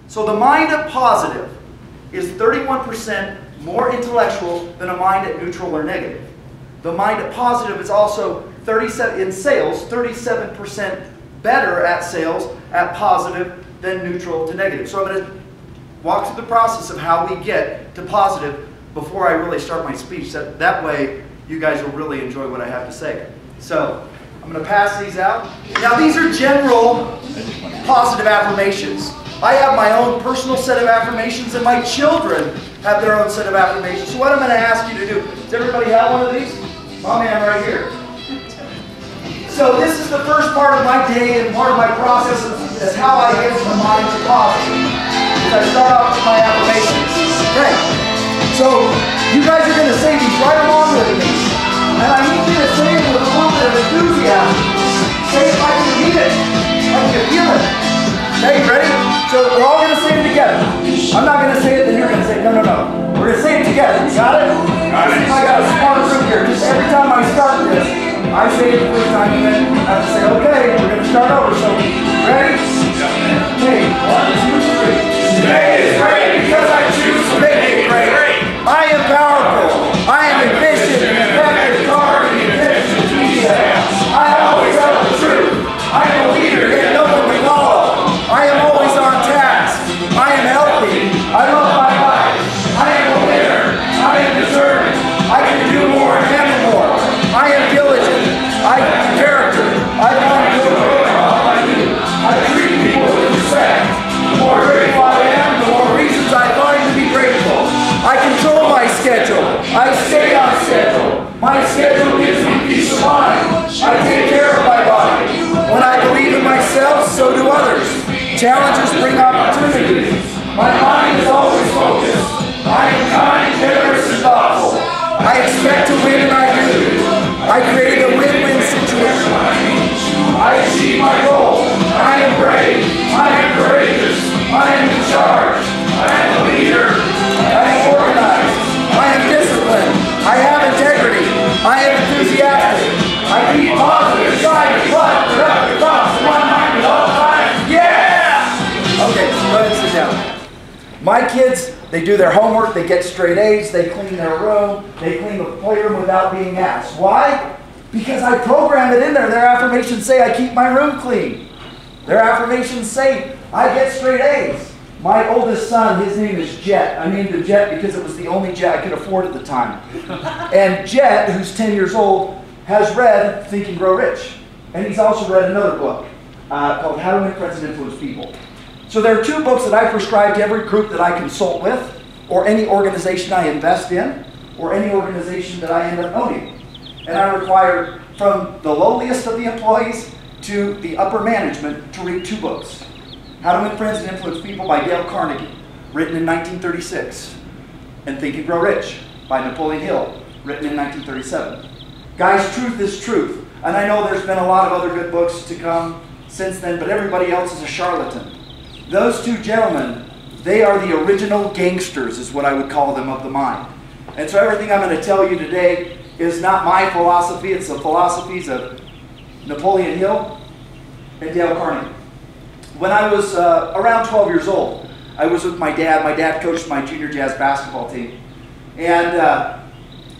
So the mind at positive is 31% more intellectual than a mind at neutral or negative. The mind at positive is also 37% better at sales at positive than neutral to negative. So I'm going to walk through the process of how we get to positive before I really start my speech. That way you guys will really enjoy what I have to say. So I'm going to pass these out. Now these are general positive affirmations. I have my own personal set of affirmations, and my children have their own set of affirmations. So what I'm going to ask you to do, does everybody have one of these? My man right here. So this is the first part of my day, and part of my process is how I get from mind to positive. I start off with my affirmations. Okay. So you guys are going to say these right along with me. And I need you to say it with a little bit of enthusiasm. Say it like you mean it. Like you feel it. Okay, you ready? So we're all going to say it together. I'm not going to say it, then you're going to say it. No, no, no. We're going to say it together. You got it? Got it. I got a smart group here. Just every time I start this, I say it the first time, and then I have to say, okay, we're going to start over. So, ready? Okay, 1, 2, 3. Today is great because I choose to make it great. I am powerful. I am efficient, effective, targeted, intentional. I always tell the truth. I am a leader, yet no one to follow. I am always on task. I am healthy. I love my life. I am a winner. I am deserving. I can do more and handle more. I am diligent. I have character. I find good in all I do. I treat people with respect. The more grateful I am, the more reasons I find to be grateful. I control my schedule. I stay on schedule. My schedule gives me peace of mind. I take care of my body. When I believe in myself, so do others. Challenges bring opportunities. My mind is always focused. I am kind, generous, and thoughtful. I expect to win, and I do. I create a win-win situation. I achieve my goal. I am brave. I am courageous. I am in charge. I am a leader. I am organized. I am disciplined. I have integrity. I am enthusiastic. I keep positive, excited, fun, productive thoughts in my mind at all times. Yeah! Okay, so go ahead and sit down. My kids, they do their homework, they get straight A's, they clean their room, they clean the playroom without being asked. Why? Because I program it in there. Their affirmations say I keep my room clean. Their affirmations say I get straight A's. My oldest son, his name is Jet. I named him Jet because it was the only jet I could afford at the time. And Jet, who's 10 years old, has read Think and Grow Rich. And he's also read another book called How to Influence and Influence People. So there are 2 books that I prescribe to every group that I consult with, or any organization I invest in, or any organization that I end up owning. And I require from the lowliest of the employees to the upper management to read 2 books. How to Influence and Influence People by Dale Carnegie, written in 1936. And Think and Grow Rich by Napoleon Hill, written in 1937. Guys, truth is truth. And I know there's been a lot of other good books to come since then, but everybody else is a charlatan. Those 2 gentlemen, they are the original gangsters, is what I would call them, of the mind. And so everything I'm going to tell you today is not my philosophy, it's the philosophies of Napoleon Hill and Dale Carnegie. When I was around 12 years old, I was with my dad. My dad coached my junior jazz basketball team. And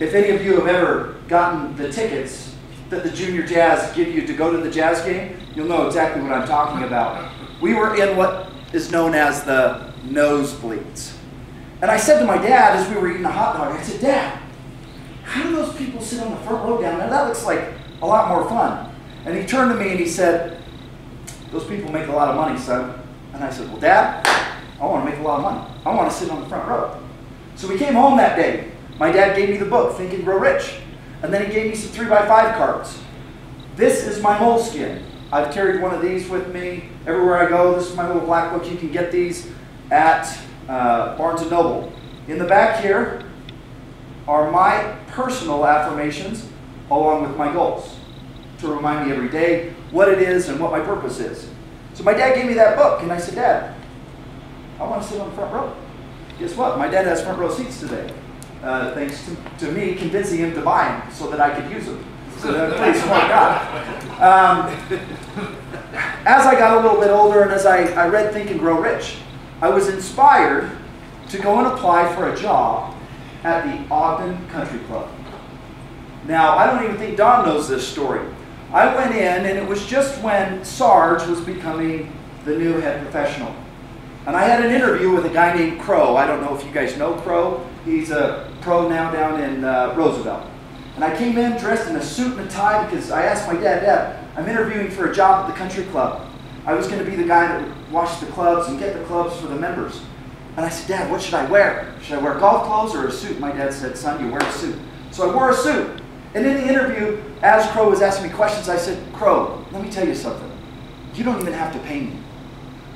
if any of you have ever gotten the tickets that the junior jazz give you to go to the jazz game, you'll know exactly what I'm talking about. We were in what is known as the nosebleeds. And I said to my dad as we were eating a hot dog, I said, Dad, how do those people sit on the front row down there? That looks like a lot more fun. And he turned to me and he said, those people make a lot of money, son. And I said, well, Dad, I want to make a lot of money. I want to sit on the front row. So we came home that day. My dad gave me the book, Think and Grow Rich. And then he gave me some 3x5 cards. This is my moleskin. I've carried one of these with me everywhere I go. This is my little black book. You can get these at Barnes & Noble. In the back here are my personal affirmations along with my goals to remind me every day what it is and what my purpose is. So my dad gave me that book, and I said, Dad, I want to sit on the front row. Guess what? My dad has front row seats today, thanks to me convincing him to buy them so that I could use them. So that's a pretty smart guy. As I got a little bit older and as I read Think and Grow Rich, I was inspired to go and apply for a job at the Ogden Country Club. Now, I don't even think Don knows this story. I went in, and it was just when Sarge was becoming the new head professional. And I had an interview with a guy named Crow. I don't know if you guys know Crow. He's a pro now down in Roosevelt. And I came in dressed in a suit and a tie because I asked my dad, Dad, I'm interviewing for a job at the country club. I was going to be the guy that would wash the clubs and get the clubs for the members. And I said, Dad, what should I wear? Should I wear golf clothes or a suit? My dad said, son, you wear a suit. So I wore a suit. And in the interview, as Crow was asking me questions, I said, Crow, let me tell you something. You don't even have to pay me.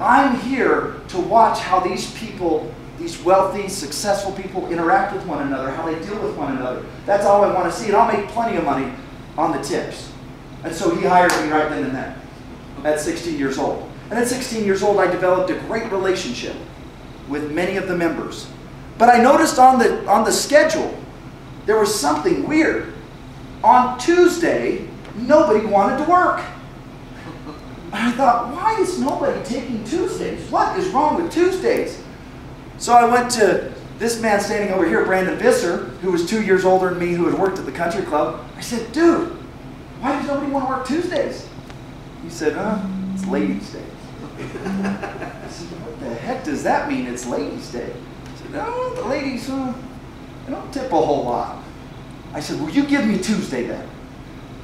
I'm here to watch how these people, these wealthy, successful people interact with one another, how they deal with one another. That's all I want to see, and I'll make plenty of money on the tips. And so he hired me right then and there at 16 years old. And at 16 years old, I developed a great relationship with many of the members. But I noticed on the schedule, there was something weird. On Tuesday, nobody wanted to work. I thought, why is nobody taking Tuesdays? What is wrong with Tuesdays? So I went to this man standing over here, Brandon Visser, who was 2 years older than me, who had worked at the country club. I said, dude, why does nobody want to work Tuesdays? He said, it's Ladies' Day. I said, what the heck does that mean, it's Ladies' Day? I said, no, the ladies, they don't tip a whole lot. I said, will you give me Tuesday then?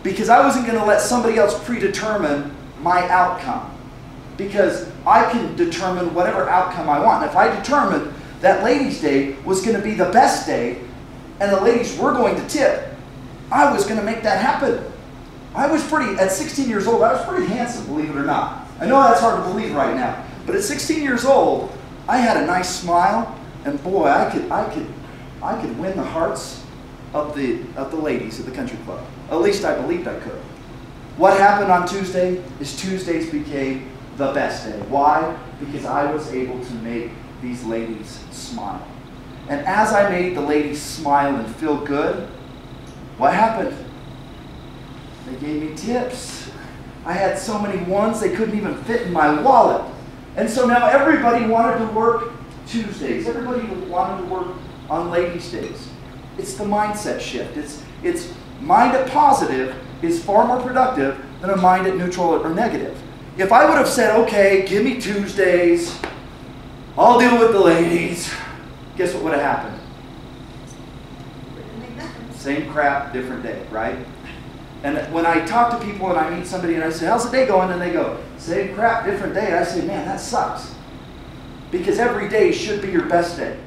Because I wasn't going to let somebody else predetermine my outcome, because I can determine whatever outcome I want. And if I determined that Ladies' Day was going to be the best day and the ladies were going to tip, I was going to make that happen. At 16 years old, I was pretty handsome, believe it or not. I know that's hard to believe right now, but at 16 years old, I had a nice smile, and boy, I could win the hearts of the ladies at the country club. At least I believed I could. What happened on Tuesday is Tuesdays became the best day. Why? Because I was able to make these ladies smile. And as I made the ladies smile and feel good, what happened? They gave me tips. I had so many ones they couldn't even fit in my wallet. And so now everybody wanted to work Tuesdays. Everybody wanted to work on Ladies' Days. It's the mindset shift. It's mind at positive is far more productive than a mind at neutral or negative. If I would have said, okay, give me Tuesdays, I'll deal with the ladies, guess what would have happened? Same crap, different day, right? And when I talk to people and I meet somebody and I say, how's the day going? And they go, same crap, different day. I say, man, that sucks. Because every day should be your best day.